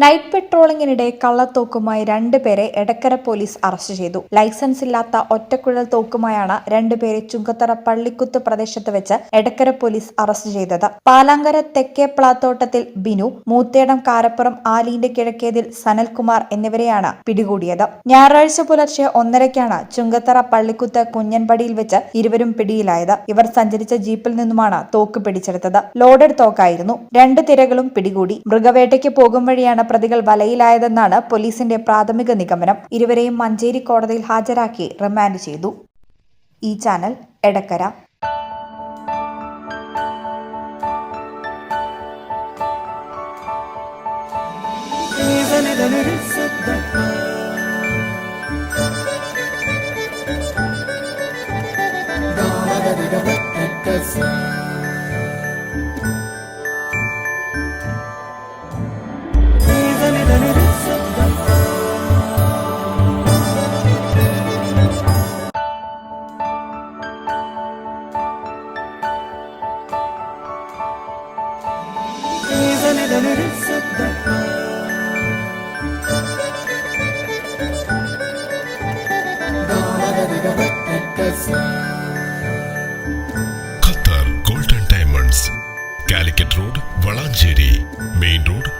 Night പെട്രോളിംഗിനിടെ കള്ളത്തോക്കുമായി രണ്ടുപേരെ Edakkara police arrest ചെയ്തു. Licence ഇല്ലാത്ത ഒറ്റക്കുഴൽ തോക്കുമായാണ് രണ്ടുപേരെ ചുങ്കത്തറ പള്ളിക്കുത്ത് പ്രദേശത്ത് വെച്ച് എടക്കര പോലീസ് അറസ്റ്റ് ചെയ്തത്. പാലാങ്കര തെക്കേ പ്ലാത്തോട്ടത്തിൽ ബിനു, മൂത്തേടം കാരപ്പുറം ആലീന്റെ കിഴക്കേതിൽ സനൽകുമാർ എന്നിവരെയാണ് പിടികൂടിയത്. ഞായറാഴ്ച പുലർച്ചെ 1:30-ക്കാണ് ചുങ്കത്തറ പള്ളിക്കുത്ത് കുഞ്ഞൻപടിയിൽ വെച്ച് ഇരുവരും പിടിയിലായത്. ഇവർ സഞ്ചരിച്ച ജീപ്പിൽ നിന്നുമാണ് തോക്ക് പിടിച്ചെടുത്തത്. ലോഡഡ് തോക്കായിരുന്നു. 2 തിരകളും പിടികൂടി. മൃഗവേട്ടയ്ക്ക് പോകും വഴിയാണ് പ്രതികൾ വലയിലായതെന്നാണ് പോലീസിന്റെ പ്രാഥമിക നിഗമനം. ഇരുവരെയും മഞ്ചേരി കോടതിയിൽ ഹാജരാക്കി റിമാൻഡ് ചെയ്തു. ഈ channel Edakkara. Qatar golden diamonds, Calicut road, Valanchery main road.